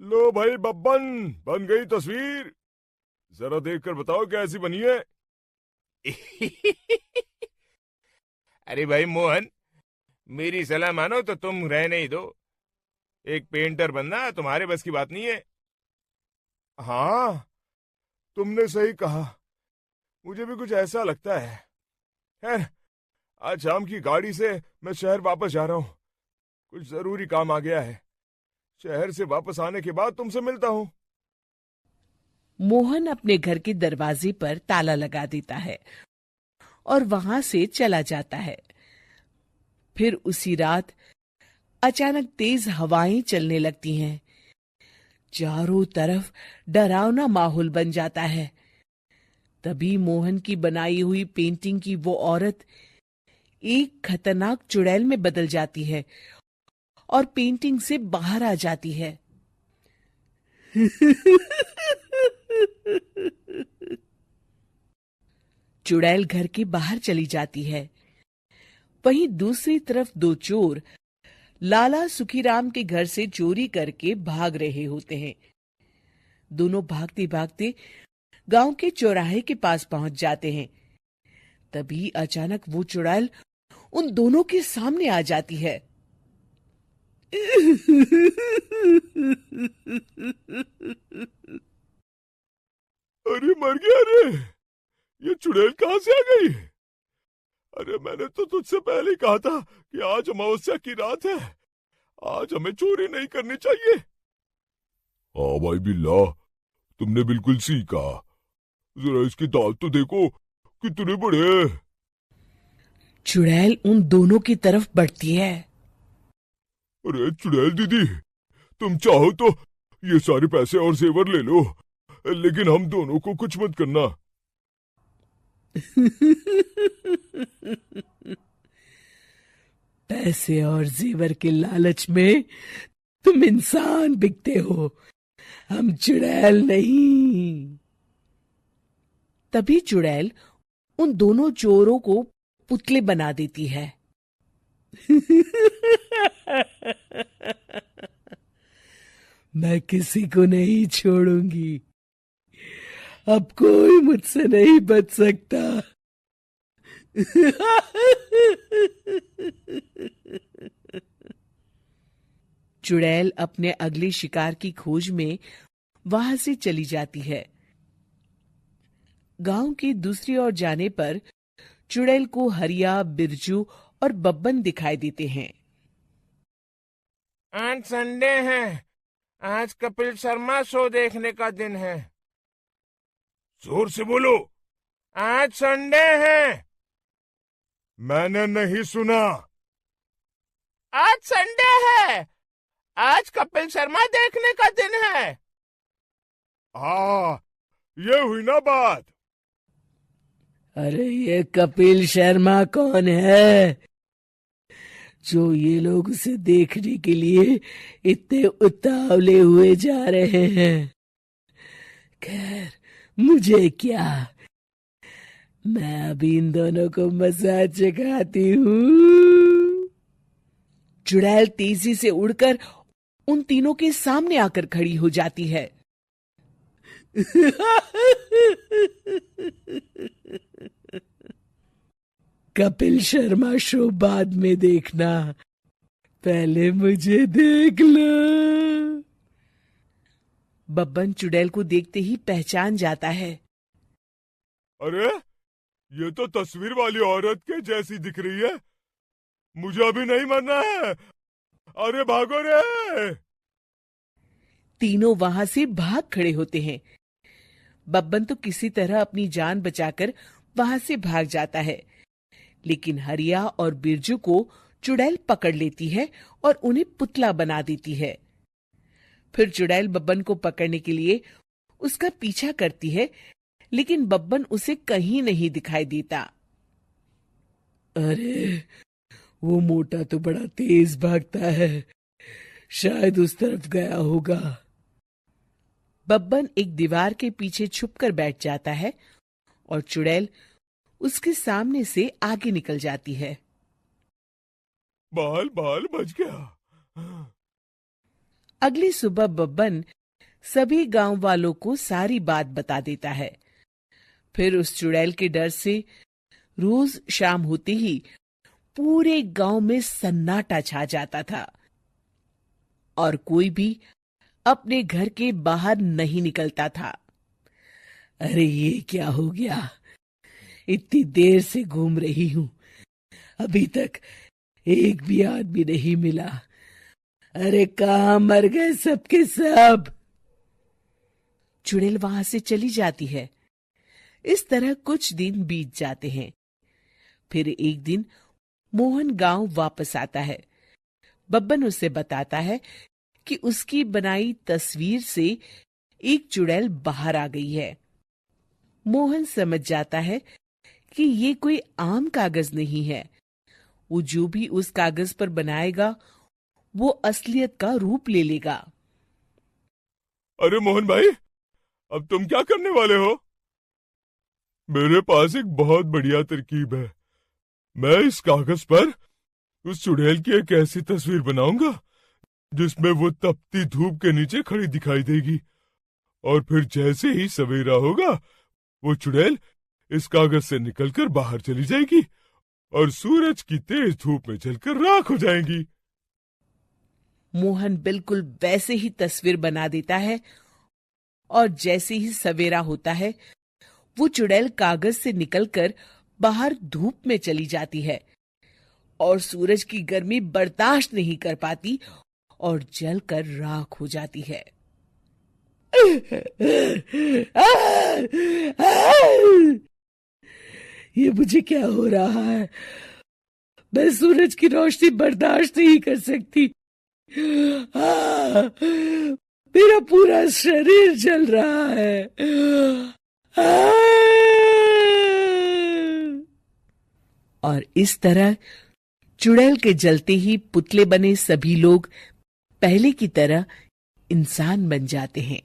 लो भाई बब्बन, बन गई तस्वीर। जरा देखकर बताओ कैसी बनी है। अरे भाई मोहन, मेरी सलाह मानो तो तुम रहने ही दो। एक पेंटर बनना तुम्हारे बस की बात नहीं है। हाँ, तुमने सही कहा। मुझे भी कुछ ऐसा लगता है। खैर, आज शाम की गाड़ी से मैं शहर वापस जा रहा हूँ। कुछ जरूरी काम आ गया है। शहर से वापस आने के बाद तुमसे मिलता हूँ। मोहन अपने घर के दरवाजे पर ताला लगा देता है और वहां से चला जाता है। फिर उसी रात अचानक तेज हवाएं चलने लगती हैं। चारों तरफ डरावना माहौल बन जाता है। तभी मोहन की बनाई हुई पेंटिंग की वो औरत एक खतरनाक चुड़ैल में बदल जाती है और पेंटिंग से बाहर आ जाती है। चुड़ैल घर के बाहर चली जाती है। वहीं दूसरी तरफ दो चोर लाला सुखीराम के घर से चोरी करके भाग रहे होते हैं। दोनों भागते भागते गांव के चौराहे के पास पहुंच जाते हैं। तभी अचानक वो चुड़ैल उन दोनों के सामने आ जाती है। अरे मर गया रे। ये चुड़ैल कहाँ से आ गई? अरे मैंने तो तुझसे पहले ही कहा था कि आज अमावस्या की रात है। आज हमें चोरी नहीं करनी चाहिए। हाँ भाई बिल्ला, तुमने बिल्कुल सही कहा। जरा इसके दांत तो देखो, कितने बड़े हैं। चुड़ैल उन दोनों की तरफ बढ़ती है। अरे चुड़ैल दीदी, तुम चाहो तो ये सारे पैसे और जेवर ले लो, लेकिन हम दोनों को कुछ मत करना। पैसे और जेवर के लालच में तुम इंसान बिकते हो, हम चुड़ैल नहीं। तभी चुड़ैल उन दोनों चोरों को पुतले बना देती है। मैं किसी को नहीं छोड़ूंगी। अब कोई मुझसे नहीं बच सकता। चुड़ैल अपने अगले शिकार की खोज में वहां से चली जाती है। गांव की दूसरी ओर जाने पर चुड़ैल को हरिया, बिरजू और बब्बन दिखाई देते हैं। आज संडे है। आज कपिल शर्मा शो देखने का दिन है। जोर से बोलो। आज संडे है। मैंने नहीं सुना। आज संडे है। आज कपिल शर्मा देखने का दिन है। हाँ, ये हुई ना बात। अरे ये कपिल शर्मा कौन है जो ये लोग उसे देखने के लिए इतने उतावले हुए जा रहे हैं? खैर, मुझे क्या, मैं अभी इन दोनों को मजा चखाती हूँ। चुड़ैल तेजी से उड़कर उन तीनों के सामने आकर खड़ी हो जाती है। कपिल शर्मा शो बाद में देखना, पहले मुझे देख लो। बब्बन चुड़ैल को देखते ही पहचान जाता है। अरे ये तो तस्वीर वाली औरत के जैसी दिख रही है। मुझे अभी नहीं मरना है। अरे भागो रे। तीनों वहां से भाग खड़े होते हैं। बब्बन तो किसी तरह अपनी जान बचाकर वहां से भाग जाता है, लेकिन हरिया और बिरजू को चुड़ैल पकड़ लेती है और उन्हें पुतला बना देती है। फिर चुड़ैल बब्बन को पकड़ने के लिए उसका पीछा करती है, लेकिन बब्बन उसे कहीं नहीं दिखाई देता। अरे वो मोटा तो बड़ा तेज भागता है, शायद उस तरफ गया होगा। बब्बन एक दीवार के पीछे छुपकर बैठ जाता है और चुड़ैल उसके सामने से आगे निकल जाती है। बाल बाल बच गया। अगली सुबह बब्बन सभी गांव वालों को सारी बात बता देता है। फिर उस चुड़ैल के डर से रोज शाम होते ही पूरे गांव में सन्नाटा छा जाता था और कोई भी अपने घर के बाहर नहीं निकलता था। अरे ये क्या हो गया, इतनी देर से घूम रही हूं, अभी तक एक भी आदमी नहीं मिला। अरे कहां मर गए सबके सब। चुड़ैल वहां से चली जाती है। इस तरह कुछ दिन बीत जाते हैं। फिर एक दिन मोहन गांव वापस आता है। बब्बन उसे बताता है कि उसकी बनाई तस्वीर से एक चुड़ैल बाहर आ गई है। मोहन समझ जाता है कि ये कोई आम कागज नहीं है। वो जो भी उस कागज पर बनाएगा वो असलियत का रूप ले लेगा। अरे मोहन भाई, अब तुम क्या करने वाले हो? मेरे पास एक बहुत बढ़िया तरकीब है। मैं इस कागज पर उस चुड़ैल की एक ऐसी तस्वीर बनाऊंगा जिसमें वो तपती धूप के नीचे खड़ी दिखाई देगी, और फिर जैसे ही सवेरा होगा वो चुड़ैल इस कागज से निकलकर बाहर चली जाएगी और सूरज की तेज धूप में जलकर राख हो जाएगी। मोहन बिल्कुल वैसे ही तस्वीर बना देता है और जैसे ही सवेरा होता है वो चुड़ैल कागज से निकलकर बाहर धूप में चली जाती है और सूरज की गर्मी बर्दाश्त नहीं कर पाती और जलकर राख हो जाती है। ये मुझे क्या हो रहा है? मैं सूरज की रोशनी बर्दाश्त नहीं कर सकती। मेरा पूरा शरीर जल रहा है। और इस तरह चुड़ैल के जलते ही पुतले बने सभी लोग पहले की तरह इंसान बन जाते हैं।